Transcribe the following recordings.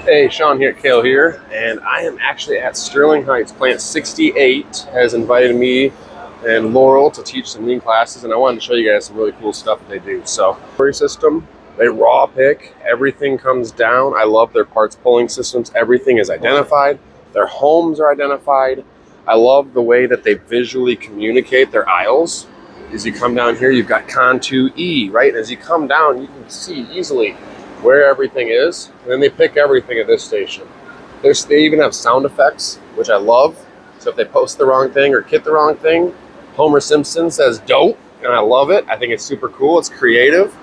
Hey, Sean here, Kale here, and I am actually at Sterling Heights. Plant 68 has invited me and Laurel to teach some lean classes, and I wanted to show you guys some really cool stuff that they do. So, system, they raw pick, everything comes down. I love their parts pulling systems. Everything is identified. Their homes are identified. I love the way that they visually communicate their aisles. As you come down here, you've got Con 2E, right? As you come down, you can see easily where everything is, and then they pick everything at this station. They even have sound effects, which I love. So if they post the wrong thing or kit the wrong thing, Homer Simpson says dope, and I love it. I think it's super cool. It's creative.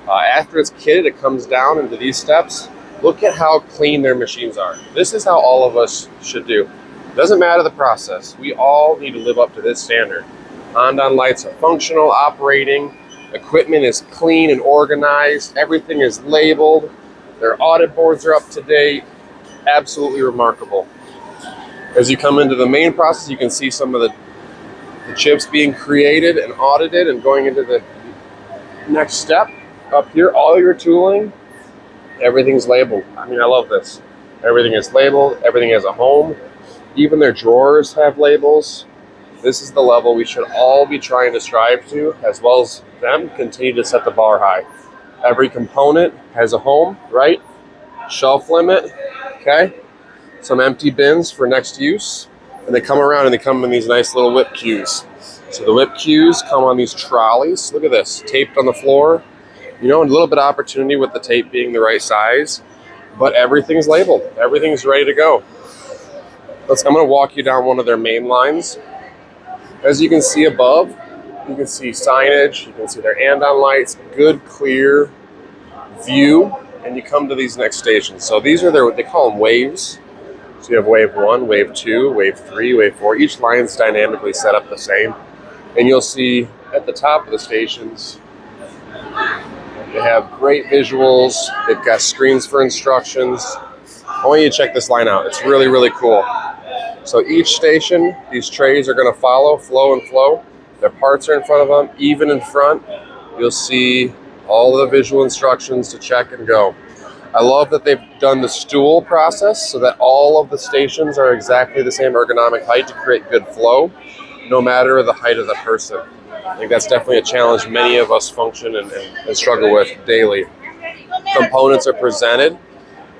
After it's kitted, it comes down into these steps. Look at how clean their machines are. This is how all of us should do. Doesn't matter the process. We all need to live up to this standard. On lights are functional, operating. Equipment is clean and organized. Everything is labeled. Their audit boards are up to date. Absolutely remarkable. As you come into the main process, you can see some of the chips being created and audited and going into the next step. Up here, all your tooling, everything's labeled. I mean, I love this. Everything is labeled. Everything has a home. Even their drawers have labels. This is the level we should all be trying to strive to, as well as them continue to set the bar high. Every component has a home, right? Shelf limit, okay? Some empty bins for next use. And they come around and they come in these nice little whip cues. So the whip cues come on these trolleys. Look at this, taped on the floor. You know, a little bit of opportunity with the tape being the right size, but everything's labeled. Everything's ready to go. I'm gonna walk you down one of their main lines. As you can see above, you can see signage, you can see their andon lights, good clear view, and you come to these next stations. So these are they call them waves. So you have wave 1, wave 2, wave 3, wave 4. Each line's dynamically set up the same. And you'll see at the top of the stations, they have great visuals. They've got screens for instructions. I want you to check this line out. It's really, really cool. So each station, these trays are going to follow, flow and flow. Their parts are in front of them. Even in front, you'll see all the visual instructions to check and go. I love that they've done the stool process so that all of the stations are exactly the same ergonomic height to create good flow, no matter the height of the person. I think that's definitely a challenge many of us function and struggle with daily. Components are presented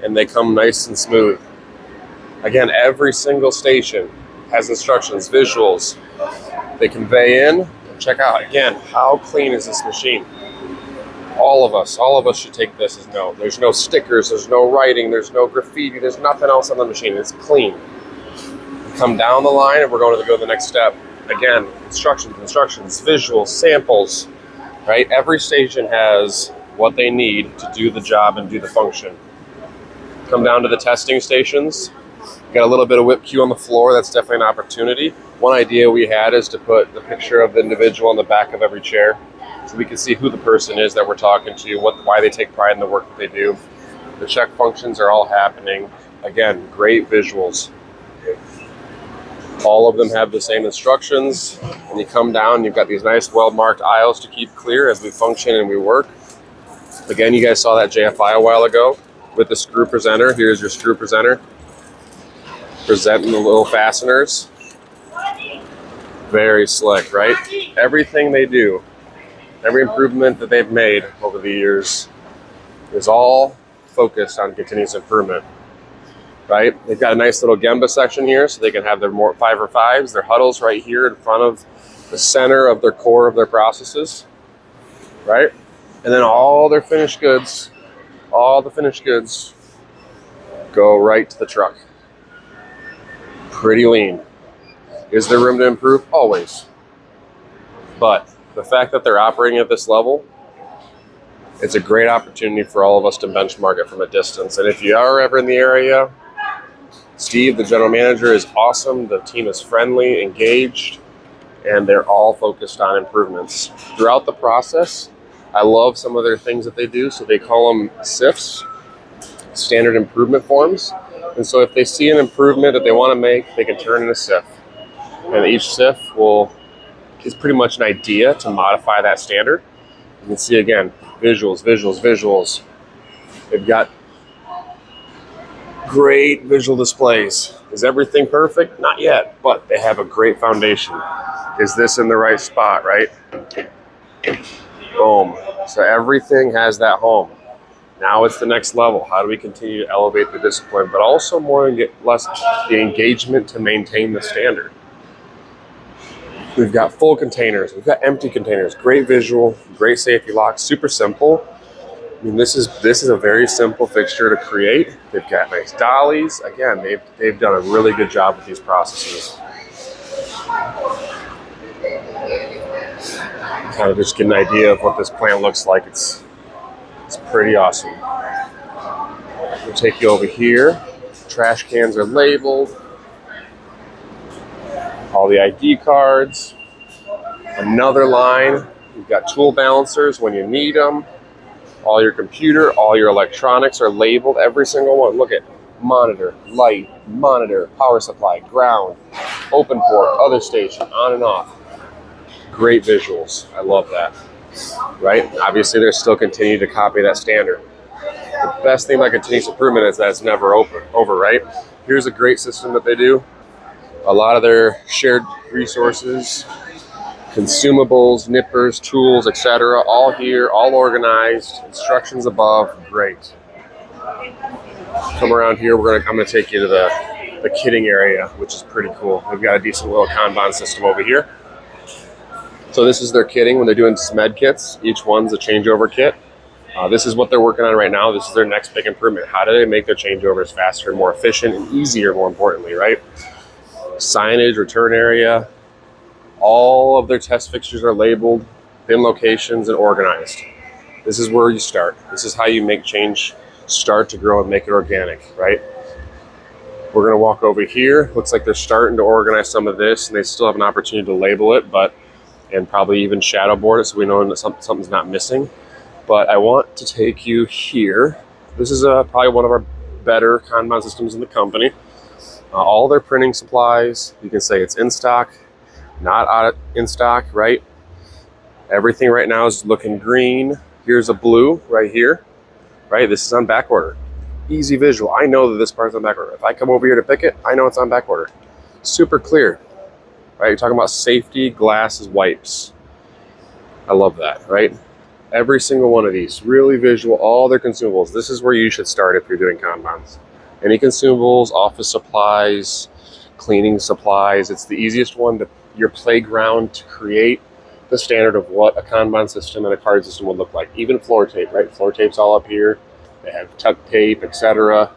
and they come nice and smooth. Again, every single station has instructions, visuals. They convey in. Check out, again, how clean is this machine? All of us should take this as no. There's no stickers, there's no writing, there's no graffiti, there's nothing else on the machine. It's clean. We come down the line and we're going to go to the next step. Again, instructions, visuals, samples, right? Every station has what they need to do the job and do the function. Come down to the testing stations. Got a little bit of whip cue on the floor. That's definitely an opportunity. One idea we had is to put the picture of the individual on the back of every chair so we can see who the person is that we're talking to, why they take pride in the work that they do. The check functions are all happening. Again, great visuals. All of them have the same instructions. When you come down, you've got these nice well-marked aisles to keep clear as we function and we work. Again, you guys saw that JFI a while ago with the screw presenter. Here's your screw presenter. Presenting the little fasteners. Very slick, right? Everything they do, every improvement that they've made over the years is all focused on continuous improvement, right? They've got a nice little Gemba section here so they can have their 5x5s, their huddles right here in front of the center of their core of their processes, right? And then all the finished goods go right to the truck. Pretty lean. Is there room to improve? Always. But the fact that they're operating at this level, it's a great opportunity for all of us to benchmark it from a distance. And if you are ever in the area, Steve, the general manager, is awesome. The team is friendly, engaged, and they're all focused on improvements. Throughout the process, I love some of their things that they do. So they call them SIFs, standard improvement forms. And so if they see an improvement that they want to make, they can turn in a SIF. And each SIF is pretty much an idea to modify that standard. You can see again, visuals. They've got Great visual displays. Is everything perfect? Not yet, but they have a great foundation. Is this in the right spot, right? Boom. So everything has that home. Now it's the next level. How do we continue to elevate the discipline, but also more and get less the engagement to maintain the standard? We've got full containers. We've got empty containers. Great visual, great safety locks, super simple. I mean, this is a very simple fixture to create. They've got nice dollies. Again, they've done a really good job with these processes. Kind of just get an idea of what this plant looks like. It's pretty awesome. We'll take you over here. Trash cans are labeled. All the ID cards. Another line. You've got tool balancers when you need them. All your computer, all your electronics are labeled, every single one. Look at monitor, light, monitor, power supply, ground, open port, other station, on and off. Great visuals. I love that. Right? Obviously, they're still continuing to copy that standard. The best thing about continuous improvement is that it's never over, right? Here's a great system that they do. A lot of their shared resources, consumables, nippers, tools, etc., all here, all organized, instructions above, great. Come around here, I'm gonna take you to the kitting area, which is pretty cool. We've got a decent little Kanban system over here. So this is their kitting when they're doing SMED kits. Each one's a changeover kit. This is what they're working on right now. This is their next big improvement. How do they make their changeovers faster, more efficient, and easier, more importantly, right? Signage, return area. All of their test fixtures are labeled, bin locations, and organized. This is where you start. This is how you make change start to grow and make it organic, right? We're gonna walk over here. Looks like they're starting to organize some of this, and they still have an opportunity to label it, and probably even shadow board it so we know that something's not missing. But I want to take you here. This is probably one of our better Kanban systems in the company. All their printing supplies, you can say it's in stock, not out in stock, right? Everything right now is looking green. Here's a blue right here, right? This is on back order. Easy visual. I know that this part's on back order. If I come over here to pick it, I know it's on back order. Super clear, right? You're talking about safety, glasses, wipes. I love that, right? Every single one of these, really visual, all their consumables. This is where you should start if you're doing Kanbans. Any consumables, office supplies, cleaning supplies. It's the easiest one to your playground to create the standard of what a Kanban system and a card system would look like. Even floor tape, right? Floor tape's all up here. They have tuck tape, etc.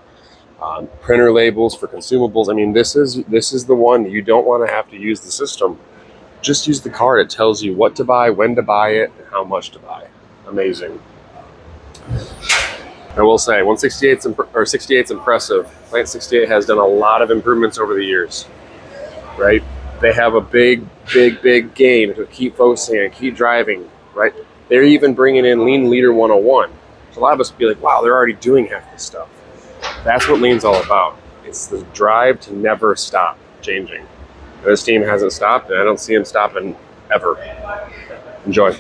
Printer labels for consumables. I mean, this is the one. You don't want to have to use the system. Just use the card. It tells you what to buy, when to buy it, and how much to buy. Amazing. I will say, 68's impressive. Plant 68 has done a lot of improvements over the years, right? They have a big game to keep focusing and keep driving, right? They're even bringing in Lean Leader 101. So a lot of us would be like, wow, they're already doing half this stuff. That's what Lean's all about. It's the drive to never stop changing. And this team hasn't stopped, and I don't see them stopping ever. Enjoy.